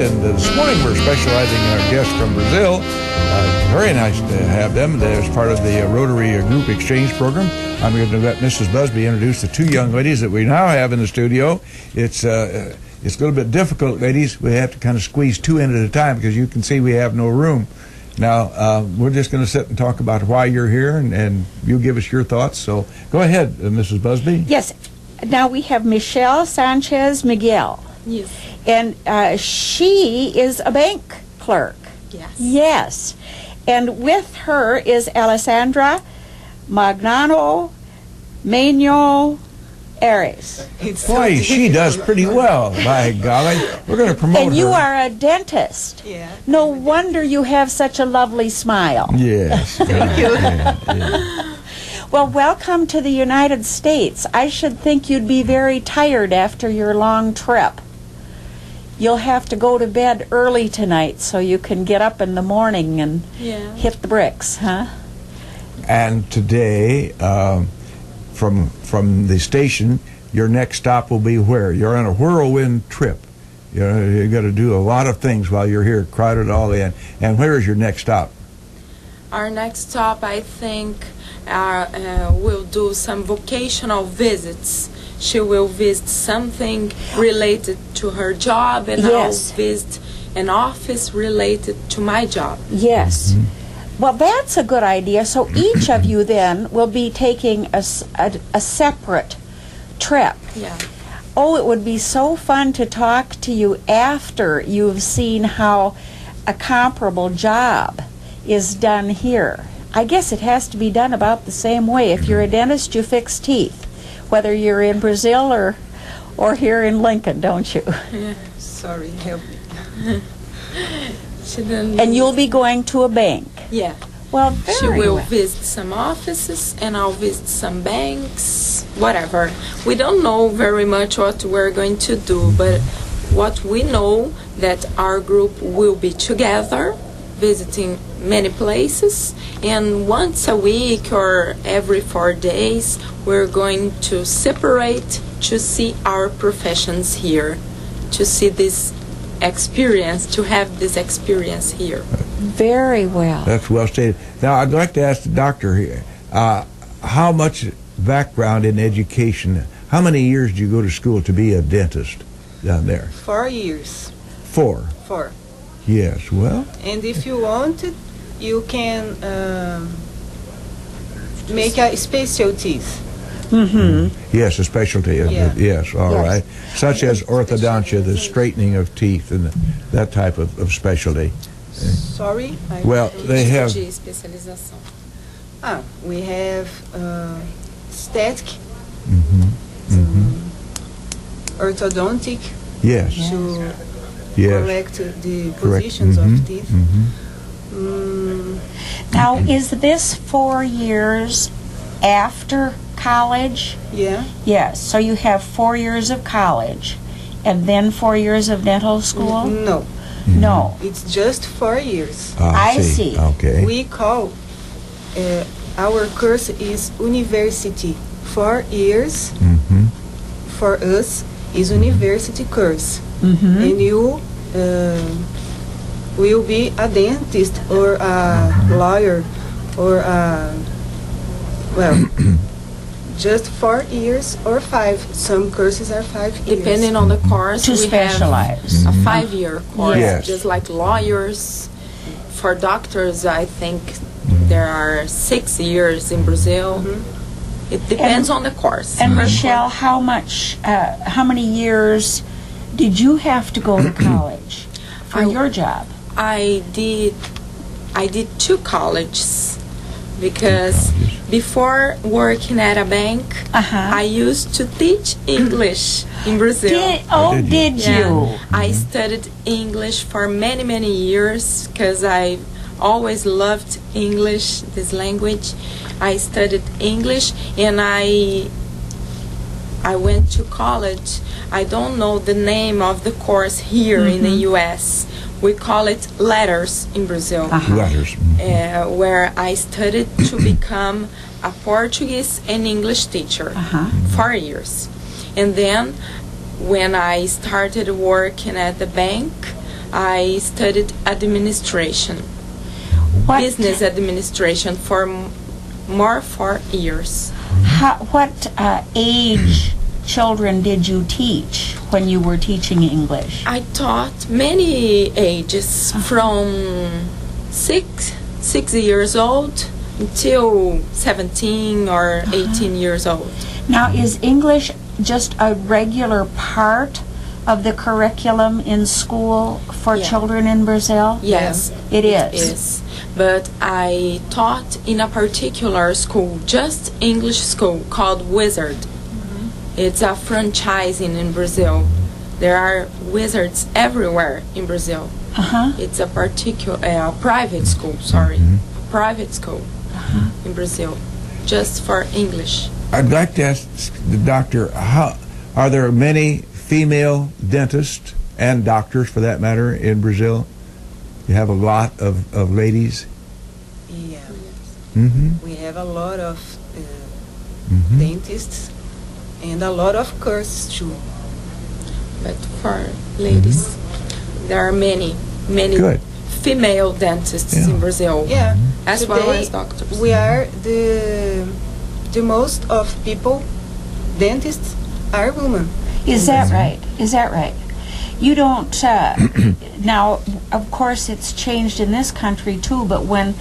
and this morning we're specializing in our guests from Brazil. Very nice to have them as part of the Rotary Group Exchange Program. I'm going to let Mrs. Busby introduce the two young ladies that we now have in the studio. It's a little bit difficult, ladies. We have to kind of squeeze two in at a time because you can see we have no room. Now, we're just going to sit and talk about why you're here, and you give us your thoughts. So go ahead, Mrs. Busby. Yes. Now we have Michelle Sanchez Miguel. Yes. And she is a bank clerk. Yes. Yes. And with her is Alessandra Magnano Manuel Ares. Boy, she does pretty well, by golly. We're going to promote her. And you are a dentist. Yeah. No wonder you have such a lovely smile. Yes. Thank you. Yeah. Well, welcome to the United States. I should think you'd be very tired after your long trip. You'll have to go to bed early tonight so you can get up in the morning and hit the bricks, huh? And today, from the station, your next stop will be where? You're on a whirlwind trip. You got to do a lot of things while you're here, crowded all in. And where is your next stop? Our next stop, I think, will do some vocational visits. She will visit something related to her job, and Yes. I'll visit an office related to my job. Yes. Well, that's a good idea. So each of you then will be taking a separate trip. Yeah. Oh, it would be so fun to talk to you after you've seen how a comparable job is done here. I guess it has to be done about the same way. If you're a dentist, you fix teeth, whether you're in Brazil or here in Lincoln, don't you? Yeah. Sorry, help me. She didn't. And you'll be going to a bank. Yeah. Well, She very will well. visit some offices, and I'll visit some banks, whatever. We don't know very much what we're going to do, but what we know that our group will be together, visiting many places, and once a week or every 4 days, we're going to separate to see our professions here, to see this experience, to have this experience here. Very well. That's well stated. Now, I'd like to ask the doctor here, how much background in education, how many years do you go to school to be a dentist down there? 4 years. 4. 4. Yes, well, And if you want it, you can make a specialties. yes, a specialty. Yeah. Yes, all Yes. right. Such as orthodontia, the straightening of teeth, and that type of specialty. Sorry? Well, they have, De especialização. We have static, orthodontic yes, to yes. correct the Correct. positions of teeth. Now, is this 4 years after college? Yeah. Yes. So you have 4 years of college and then 4 years of dental school? No, No. it's just 4 years. I see. Okay. We call our course is university. 4 years for us is university course, and you will be a dentist or a lawyer or a just 4 years or 5. Some courses are 5 years. Depending on the course, To we specialize. have a 5-year course, Yes. just like lawyers. For doctors, I think there are 6 years in Brazil. It depends on the course. And Michelle, how many years did you have to go to college for your job? I did 2 colleges because before working at a bank, I used to teach English in Brazil. Did you? I studied English for many, many years because I always loved English, this language. I studied English, and I went to college. I don't know the name of the course here in the U.S. We call it letters in Brazil, Letters. where I studied to become a Portuguese and English teacher 4 years. And then when I started working at the bank, I studied administration, What, business administration for more 4 years. what age children did you teach when you were teaching English? I taught many ages from 6 years old until 17 or 18 years old. Now, is English just a regular part of the curriculum in school for Yeah. children in Brazil? Yes, It is. is. But I taught in a particular school, just English school, called Wizard. It's a franchising in Brazil. There are wizards everywhere in Brazil. Uh-huh. It's a particular private school, private school in Brazil, just for English. I'd like to ask the doctor, how are there many female dentists and doctors, for that matter, in Brazil? You have a lot of ladies. Yeah. Mm-hmm. We have a lot of Mm-hmm. dentists and a lot of courses too. But for ladies, there are many Good. female dentists Yeah. in Brazil, Yeah. as well Today, as doctors. We are the most of people, dentists are women. Is that right? Is that right? You don't, now, of course, it's changed in this country too, but when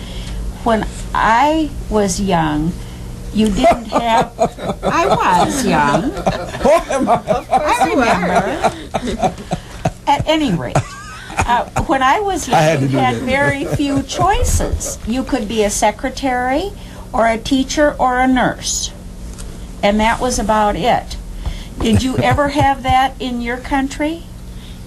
I was young, you didn't have, I was young, Of course I you are. remember. At any rate, when I was I had young, to you do had that. very few choices. You could be a secretary, or a teacher, or a nurse. And that was about it. Did you ever have that in your country?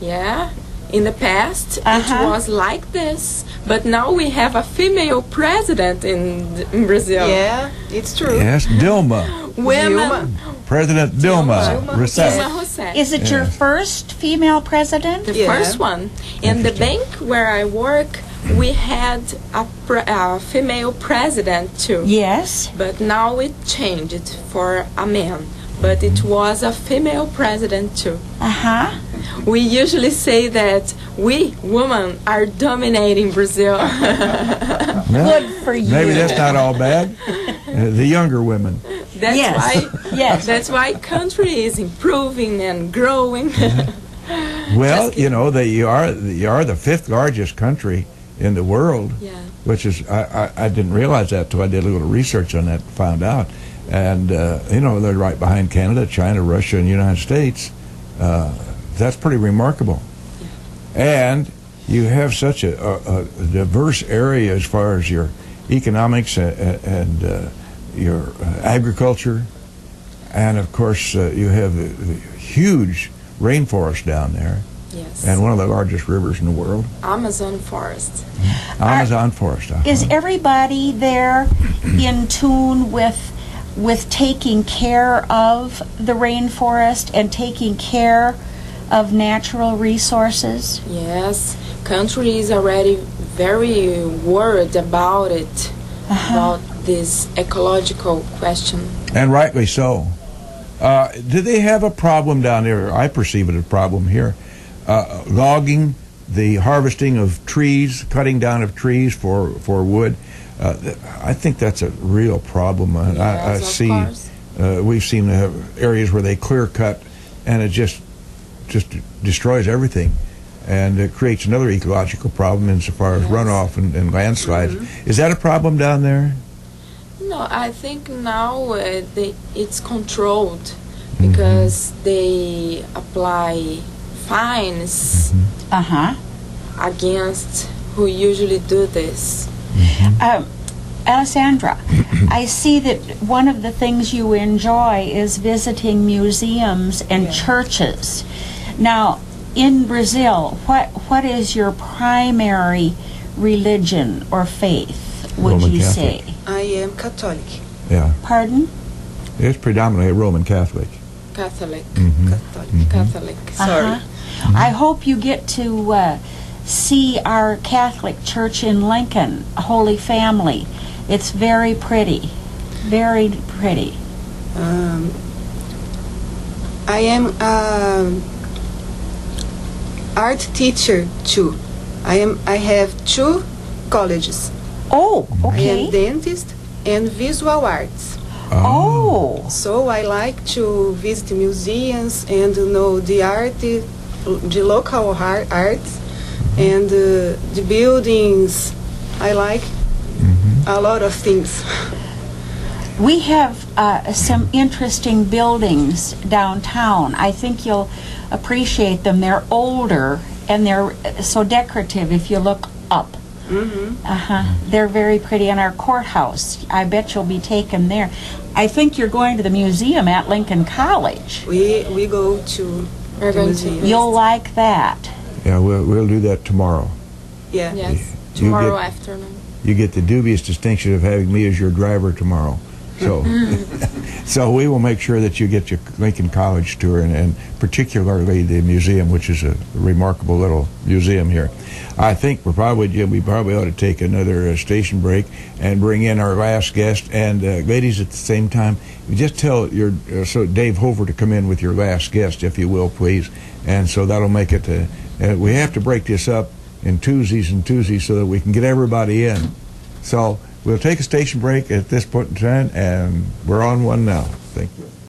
Yeah, in the past Uh-huh. it was like this, but now we have a female president in Brazil. Yeah, it's true. Yes, Dilma. Women. President Dilma Dilma. Rousseff. Dilma Rousseff. Is it your Yeah. first female president? The Yeah. first one. In the bank where I work, we had a female president too. Yes. But now it changed for a man. But it was a female president too. Uh-huh. We usually say that we women are dominating Brazil. Well, Good for you. maybe that's not all bad. The younger women. That's Yes. why. Yes. That's why country is improving and growing. Well, Just you know, you are the fifth largest country in the world, Yeah. which is I didn't realize that till I did a little research on that, found out. And you know, they're right behind Canada, China, Russia, and the United States. That's pretty remarkable. And you have such a diverse area as far as your economics and your agriculture, and of course you have the huge rainforest down there, Yes. and one of the largest rivers in the world, Amazon forest. Amazon forest. Is everybody there in tune with taking care of the rainforest and taking care of natural resources? Yes. Country is already very worried about it, about this ecological question. And rightly so. Do they have a problem down there? I perceive it a problem here. Logging, the harvesting of trees, cutting down of trees for wood. I think that's a real problem. I Yes, of see. course. We've seen areas where they clear cut, and it just destroys everything, and it creates another ecological problem insofar as Yes. runoff and landslides. Is that a problem down there? No, I think now it's controlled because they apply fines Uh-huh. against who usually do this. Alessandra, I see that one of the things you enjoy is visiting museums and churches. Now, in Brazil, what is your primary religion or faith, would Roman you Catholic. say? I am Catholic. Yeah, Pardon? it's predominantly a Roman Catholic. Catholic. Catholic. Catholic. Sorry. Uh-huh. I hope you get to see our Catholic church in Lincoln, Holy Family. It's very pretty. Very pretty. I am art teacher too. I have 2 colleges. Oh, I okay. am dentist and visual arts. Oh, So I like to visit museums and know the art, the local arts, and the buildings. I like a lot of things. we have some interesting buildings downtown. I think you'll appreciate them. They're older and they're so decorative if you look up. They're very pretty. In our courthouse, I bet you'll be taken there. I think you're going to the museum at Lincoln College. We go to We're the going to- museum. You'll like that. Yeah, we'll do that tomorrow. Yeah. Yes, You tomorrow get- afternoon. You get the dubious distinction of having me as your driver tomorrow. So, so we will make sure that you get your Lincoln College tour, and particularly the museum, which is a remarkable little museum here. I think we probably ought to take another station break and bring in our last guest. And ladies, at the same time, just tell your so Dave Hover to come in with your last guest, if you will, please. And so that'll make it. We have to break this up in twosies so that we can get everybody in. So we'll take a station break at this point in time, and we're on one now. Thank you.